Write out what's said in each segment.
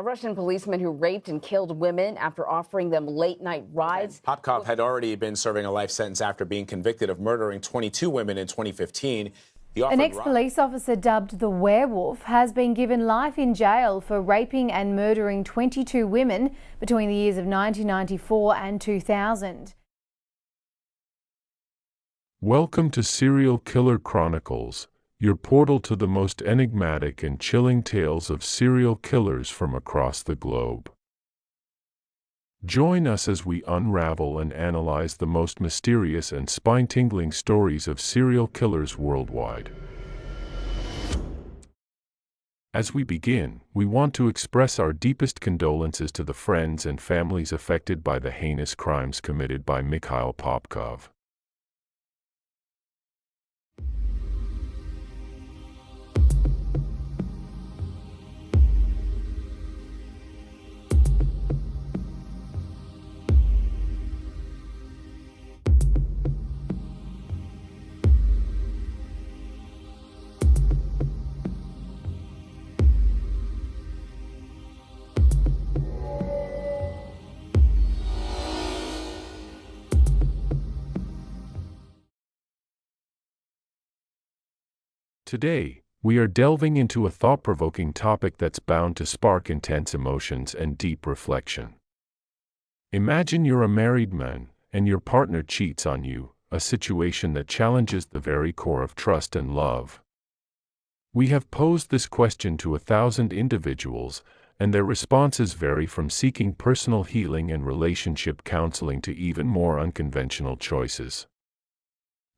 A Russian policeman who raped and killed women after offering them late-night rides. Popkov had already been serving a life sentence after being convicted of murdering 22 women in 2015. An ex-police officer dubbed the Werewolf has been given life in jail for raping and murdering 22 women between the years of 1994 and 2000. Welcome to Serial Killer Chronicles, your portal to the most enigmatic and chilling tales of serial killers from across the globe. Join us as we unravel and analyze the most mysterious and spine-tingling stories of serial killers worldwide. As we begin, we want to express our deepest condolences to the friends and families affected by the heinous crimes committed by Mikhail Popkov. Today, we are delving into a thought-provoking topic that's bound to spark intense emotions and deep reflection. Imagine you're a married man, and your partner cheats on you, a situation that challenges the very core of trust and love. We have posed this question to 1,000 individuals, and their responses vary from seeking personal healing and relationship counseling to even more unconventional choices.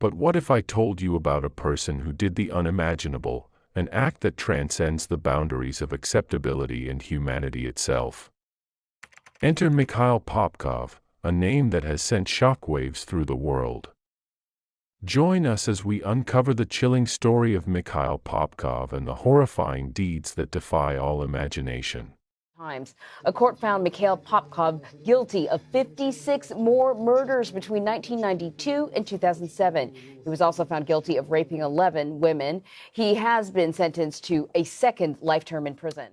But what if I told you about a person who did the unimaginable, an act that transcends the boundaries of acceptability and humanity itself? Enter Mikhail Popkov, a name that has sent shockwaves through the world. Join us as we uncover the chilling story of Mikhail Popkov and the horrifying deeds that defy all imagination. A court found Mikhail Popkov guilty of 56 more murders between 1992 and 2007. He was also found guilty of raping 11 women. He has been sentenced to a second life term in prison.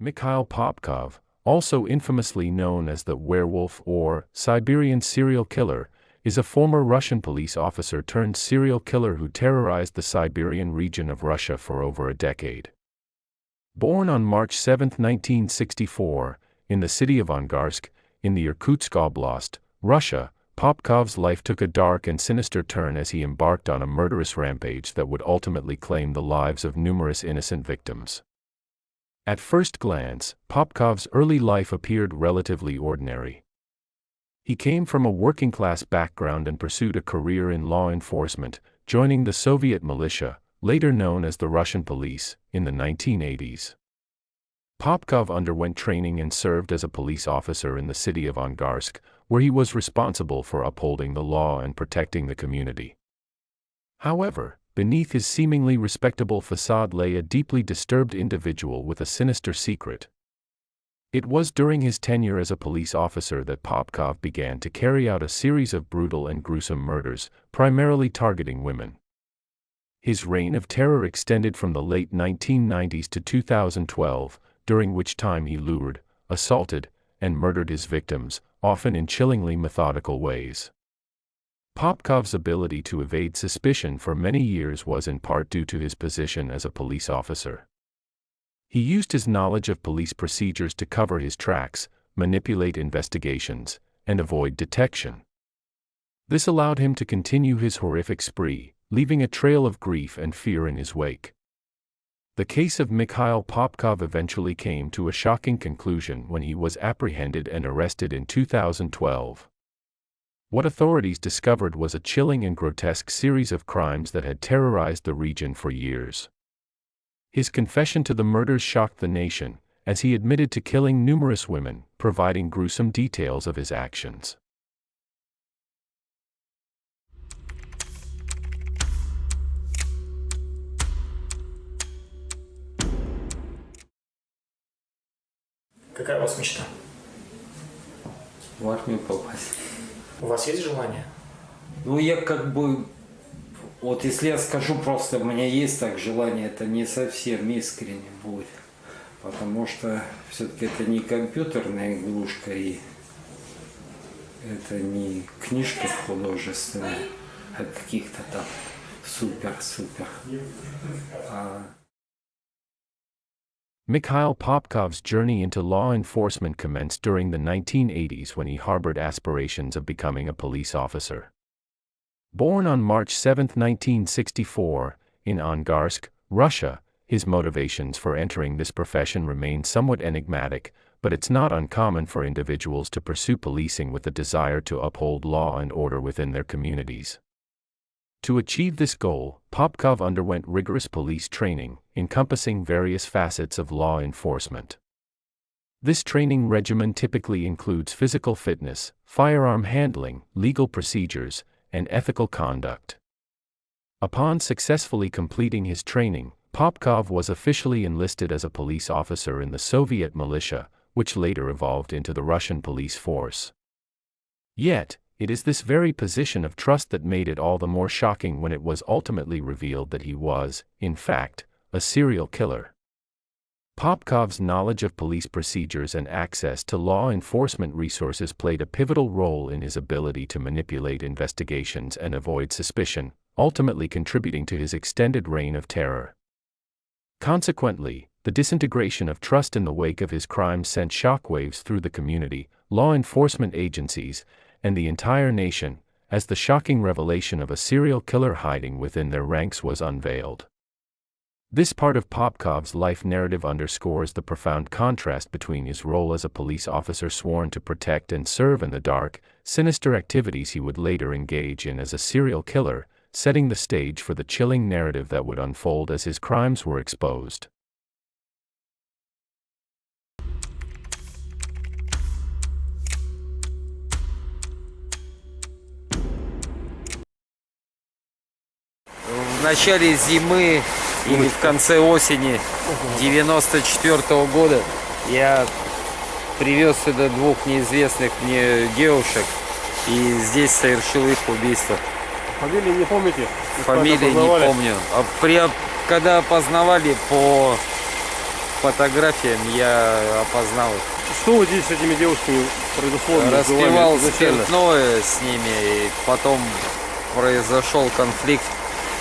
Mikhail Popkov, also infamously known as the Werewolf or Siberian serial killer, is a former Russian police officer turned serial killer who terrorized the Siberian region of Russia for over a decade. Born on March 7, 1964, in the city of Angarsk, in the Irkutsk Oblast, Russia, Popkov's life took a dark and sinister turn as he embarked on a murderous rampage that would ultimately claim the lives of numerous innocent victims. At first glance, Popkov's early life appeared relatively ordinary. He came from a working-class background and pursued a career in law enforcement, joining the Soviet militia, later known as the Russian police, in the 1980s. Popkov underwent training and served as a police officer in the city of Angarsk, where he was responsible for upholding the law and protecting the community. However, beneath his seemingly respectable facade lay a deeply disturbed individual with a sinister secret. It was during his tenure as a police officer that Popkov began to carry out a series of brutal and gruesome murders, primarily targeting women. His reign of terror extended from the late 1990s to 2012, during which time he lured, assaulted, and murdered his victims, often in chillingly methodical ways. Popkov's ability to evade suspicion for many years was in part due to his position as a police officer. He used his knowledge of police procedures to cover his tracks, manipulate investigations, and avoid detection. This allowed him to continue his horrific spree, leaving a trail of grief and fear in his wake. The case of Mikhail Popkov eventually came to a shocking conclusion when he was apprehended and arrested in 2012. What authorities discovered was a chilling and grotesque series of crimes that had terrorized the region for years. His confession to the murders shocked the nation, as he admitted to killing numerous women, providing gruesome details of his actions. Какая у вас мечта? В армию попасть. У вас есть желание? Ну, я как бы, вот если я скажу просто, у меня есть так желание, это не совсем искренне будет. Потому что все-таки это не компьютерная игрушка и это не книжка художественная, а каких-то там супер-супер. Mikhail Popkov's journey into law enforcement commenced during the 1980s when he harbored aspirations of becoming a police officer. Born on March 7, 1964, in Angarsk, Russia, his motivations for entering this profession remain somewhat enigmatic, but it's not uncommon for individuals to pursue policing with the desire to uphold law and order within their communities. To achieve this goal, Popkov underwent rigorous police training, encompassing various facets of law enforcement. This training regimen typically includes physical fitness, firearm handling, legal procedures, and ethical conduct. Upon successfully completing his training, Popkov was officially enlisted as a police officer in the Soviet militia, which later evolved into the Russian police force. Yet, it is this very position of trust that made it all the more shocking when it was ultimately revealed that he was, in fact, a serial killer. Popkov's knowledge of police procedures and access to law enforcement resources played a pivotal role in his ability to manipulate investigations and avoid suspicion, ultimately contributing to his extended reign of terror. Consequently, the disintegration of trust in the wake of his crimes sent shockwaves through the community, law enforcement agencies, and the entire nation, as the shocking revelation of a serial killer hiding within their ranks was unveiled. This part of Popkov's life narrative underscores the profound contrast between his role as a police officer sworn to protect and serve and the dark, sinister activities he would later engage in as a serial killer, setting the stage for the chilling narrative that would unfold as his crimes were exposed. В начале зимы или в конце осени 94-го года я привез сюда двух неизвестных мне девушек и здесь совершил их убийство. Фамилии не помните? Фамилии не помню. Когда опознавали по фотографиям, я опознал их. Что вы здесь с этими девушками произошло? Распивал спиртное с ними, и потом произошел конфликт,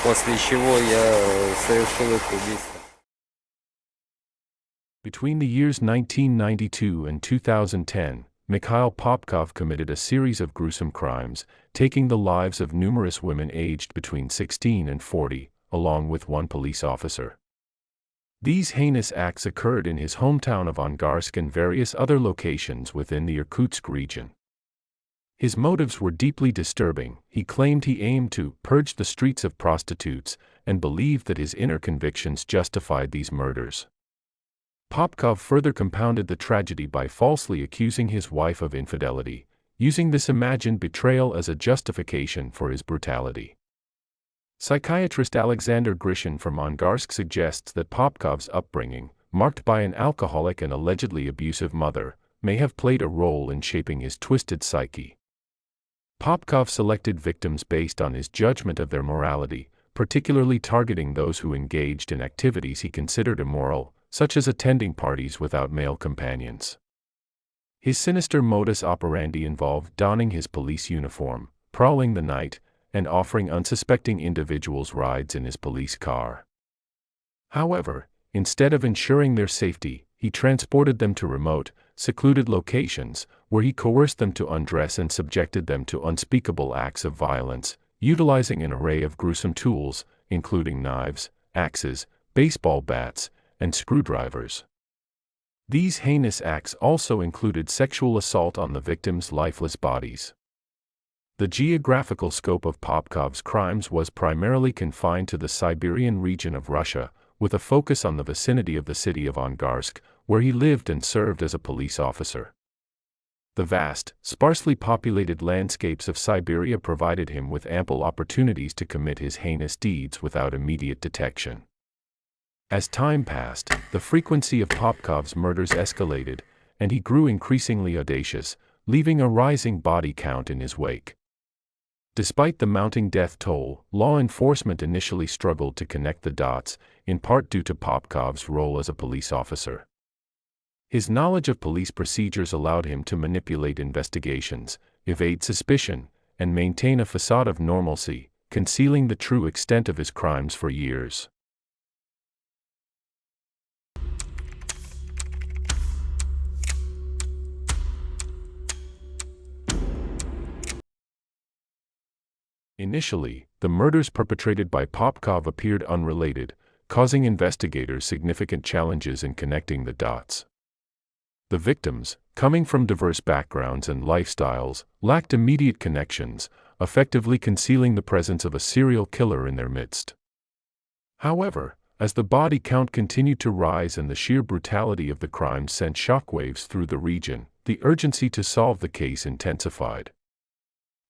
после чего я совершил их убийство. Between the years 1992 and 2010, Mikhail Popkov committed a series of gruesome crimes, taking the lives of numerous women aged between 16 and 40, along with one police officer. These heinous acts occurred in his hometown of Angarsk and various other locations within the Irkutsk region. His motives were deeply disturbing. He claimed he aimed to purge the streets of prostitutes and believed that his inner convictions justified these murders. Popkov further compounded the tragedy by falsely accusing his wife of infidelity, using this imagined betrayal as a justification for his brutality. Psychiatrist Alexander Grishin from Angarsk suggests that Popkov's upbringing, marked by an alcoholic and allegedly abusive mother, may have played a role in shaping his twisted psyche. Popkov selected victims based on his judgment of their morality, particularly targeting those who engaged in activities he considered immoral, such as attending parties without male companions. His sinister modus operandi involved donning his police uniform, prowling the night, and offering unsuspecting individuals rides in his police car. However, instead of ensuring their safety, he transported them to remote, secluded locations, where he coerced them to undress and subjected them to unspeakable acts of violence, utilizing an array of gruesome tools, including knives, axes, baseball bats, and screwdrivers. These heinous acts also included sexual assault on the victims' lifeless bodies. The geographical scope of Popkov's crimes was primarily confined to the Siberian region of Russia, with a focus on the vicinity of the city of Angarsk, where he lived and served as a police officer. The vast, sparsely populated landscapes of Siberia provided him with ample opportunities to commit his heinous deeds without immediate detection. As time passed, the frequency of Popkov's murders escalated, and he grew increasingly audacious, leaving a rising body count in his wake. Despite the mounting death toll, law enforcement initially struggled to connect the dots, in part due to Popkov's role as a police officer. His knowledge of police procedures allowed him to manipulate investigations, evade suspicion, and maintain a facade of normalcy, concealing the true extent of his crimes for years. Initially, the murders perpetrated by Popkov appeared unrelated, causing investigators significant challenges in connecting the dots. The victims, coming from diverse backgrounds and lifestyles, lacked immediate connections, effectively concealing the presence of a serial killer in their midst. However, as the body count continued to rise and the sheer brutality of the crimes sent shockwaves through the region, the urgency to solve the case intensified.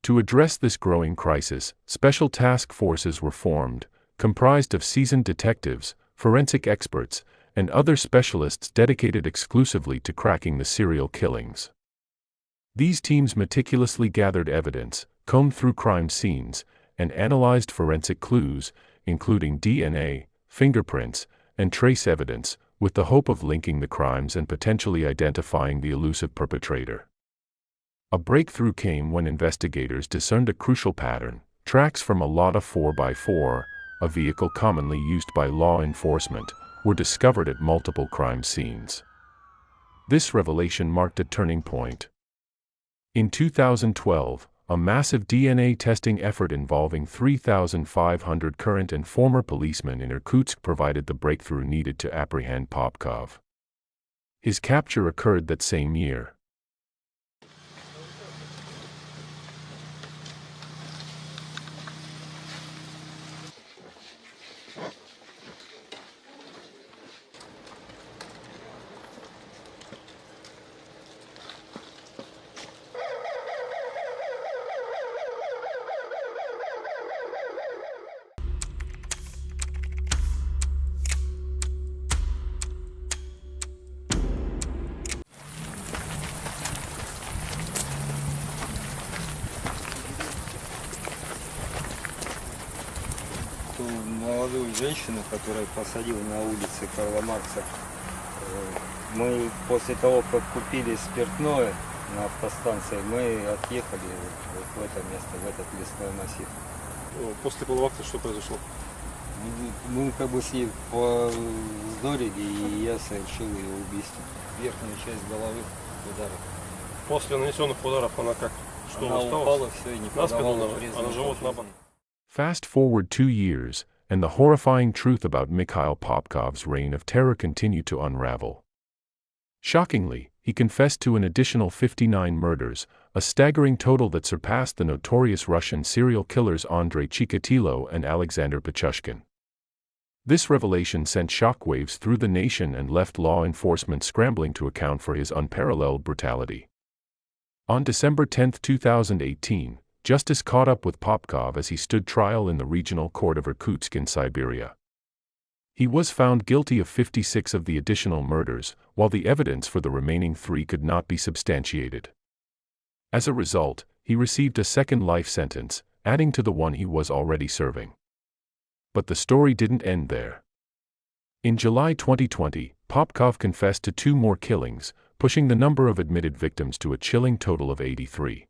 To address this growing crisis, special task forces were formed, comprised of seasoned detectives, forensic experts, and other specialists dedicated exclusively to cracking the serial killings. These teams meticulously gathered evidence, combed through crime scenes, and analyzed forensic clues, including DNA, fingerprints, and trace evidence, with the hope of linking the crimes and potentially identifying the elusive perpetrator. A breakthrough came when investigators discerned a crucial pattern. Tracks from a Lada 4x4, a vehicle commonly used by law enforcement, were discovered at multiple crime scenes. This revelation marked a turning point. In 2012, a massive DNA testing effort involving 3,500 current and former policemen in Irkutsk provided the breakthrough needed to apprehend Popkov. His capture occurred that same year. Ту молодую женщину, которую посадил на улице Карла Маркса, мы после того, как купили спиртное на автостанции, мы отъехали вот в это место, в этот лесной массив. После полувакта что произошло? Мы как бы с ней повздорили, и я совершил ее убийство. Верхняя часть головы ударов. После нанесенных ударов она как? Что она осталось? упала, все, и не подавала а на живот на бок. Fast forward 2 years, and the horrifying truth about Mikhail Popkov's reign of terror continued to unravel. Shockingly, he confessed to an additional 59 murders, a staggering total that surpassed the notorious Russian serial killers Andrei Chikatilo and Alexander Pichushkin. This revelation sent shockwaves through the nation and left law enforcement scrambling to account for his unparalleled brutality. On December 10, 2018, justice caught up with Popkov as he stood trial in the regional court of Irkutsk in Siberia. He was found guilty of 56 of the additional murders, while the evidence for the remaining 3 could not be substantiated. As a result, he received a second life sentence, adding to the one he was already serving. But the story didn't end there. In July 2020, Popkov confessed to 2 more killings, pushing the number of admitted victims to a chilling total of 83.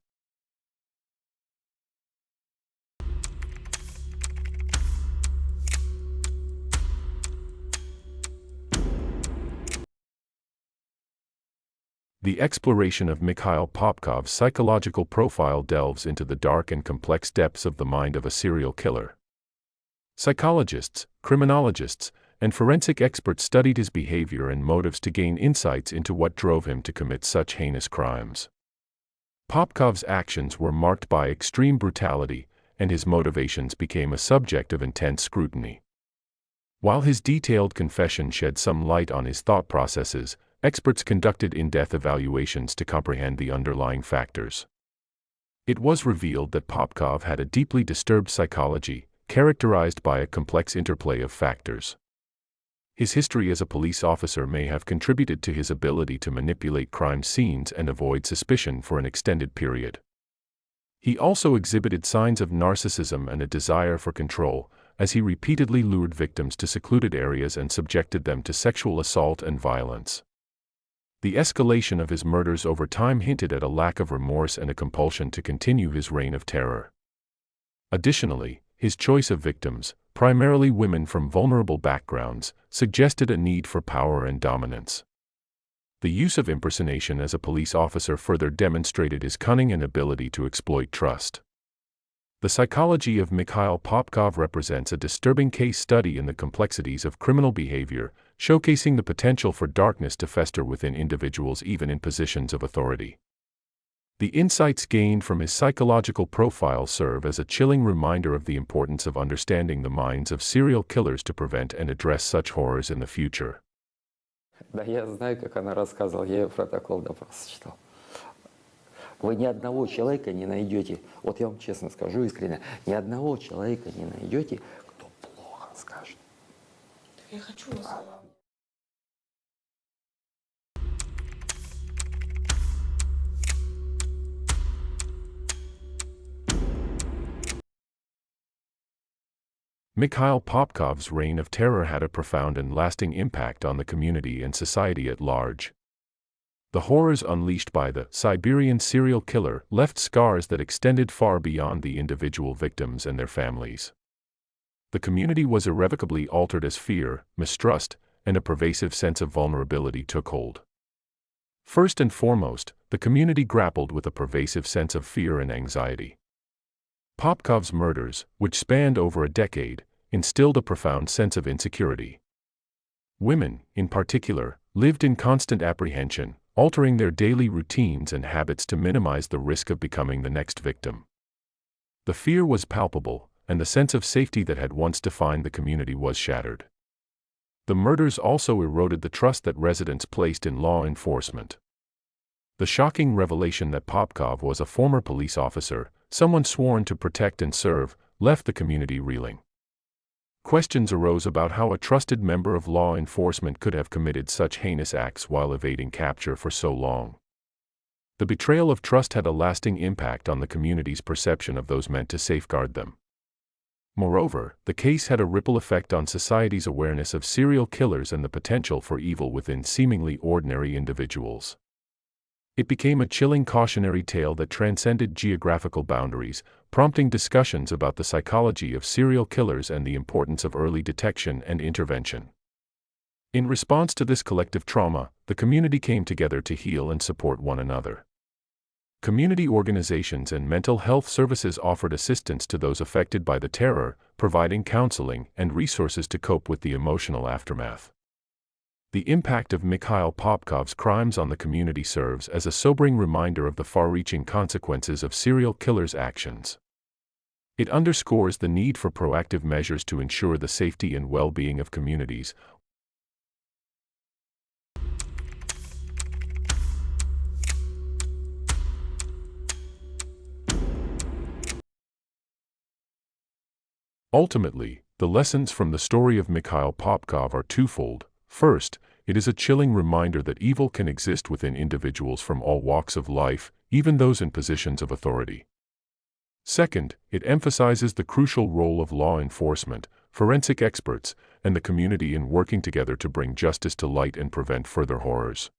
The exploration of Mikhail Popkov's psychological profile delves into the dark and complex depths of the mind of a serial killer. Psychologists, criminologists, and forensic experts studied his behavior and motives to gain insights into what drove him to commit such heinous crimes. Popkov's actions were marked by extreme brutality, and his motivations became a subject of intense scrutiny. While his detailed confession shed some light on his thought processes, experts conducted in-depth evaluations to comprehend the underlying factors. It was revealed that Popkov had a deeply disturbed psychology, characterized by a complex interplay of factors. His history as a police officer may have contributed to his ability to manipulate crime scenes and avoid suspicion for an extended period. He also exhibited signs of narcissism and a desire for control, as he repeatedly lured victims to secluded areas and subjected them to sexual assault and violence. The escalation of his murders over time hinted at a lack of remorse and a compulsion to continue his reign of terror. Additionally, his choice of victims, primarily women from vulnerable backgrounds, suggested a need for power and dominance. The use of impersonation as a police officer further demonstrated his cunning and ability to exploit trust. The psychology of Mikhail Popkov represents a disturbing case study in the complexities of criminal behavior, showcasing the potential for darkness to fester within individuals even in positions of authority. The insights gained from his psychological profile serve as a chilling reminder of the importance of understanding the minds of serial killers to prevent and address such horrors in the future. Да я знаю, как она рассказывала, я ее протокол допроса читал. Вы ни одного человека не найдете, вот я вам честно скажу искренне, ни одного человека не найдете, кто плохо скажет. Я хочу вас. Mikhail Popkov's reign of terror had a profound and lasting impact on the community and society at large. The horrors unleashed by the Siberian serial killer left scars that extended far beyond the individual victims and their families. The community was irrevocably altered as fear, mistrust, and a pervasive sense of vulnerability took hold. First and foremost, the community grappled with a pervasive sense of fear and anxiety. Popkov's murders, which spanned over a decade, instilled a profound sense of insecurity. Women, in particular, lived in constant apprehension, altering their daily routines and habits to minimize the risk of becoming the next victim. The fear was palpable, and the sense of safety that had once defined the community was shattered. The murders also eroded the trust that residents placed in law enforcement. The shocking revelation that Popkov was a former police officer, someone sworn to protect and serve, left the community reeling. Questions arose about how a trusted member of law enforcement could have committed such heinous acts while evading capture for so long. The betrayal of trust had a lasting impact on the community's perception of those meant to safeguard them. Moreover, the case had a ripple effect on society's awareness of serial killers and the potential for evil within seemingly ordinary individuals. It became a chilling cautionary tale that transcended geographical boundaries, prompting discussions about the psychology of serial killers and the importance of early detection and intervention. In response to this collective trauma, the community came together to heal and support one another. Community organizations and mental health services offered assistance to those affected by the terror, providing counseling and resources to cope with the emotional aftermath. The impact of Mikhail Popkov's crimes on the community serves as a sobering reminder of the far-reaching consequences of serial killers' actions. It underscores the need for proactive measures to ensure the safety and well-being of communities. Ultimately, the lessons from the story of Mikhail Popkov are twofold. First, it is a chilling reminder that evil can exist within individuals from all walks of life, even those in positions of authority. Second, it emphasizes the crucial role of law enforcement, forensic experts, and the community in working together to bring justice to light and prevent further horrors.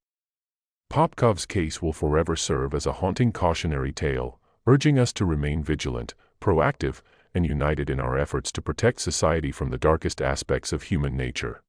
Popkov's case will forever serve as a haunting cautionary tale, urging us to remain vigilant, proactive, and united in our efforts to protect society from the darkest aspects of human nature.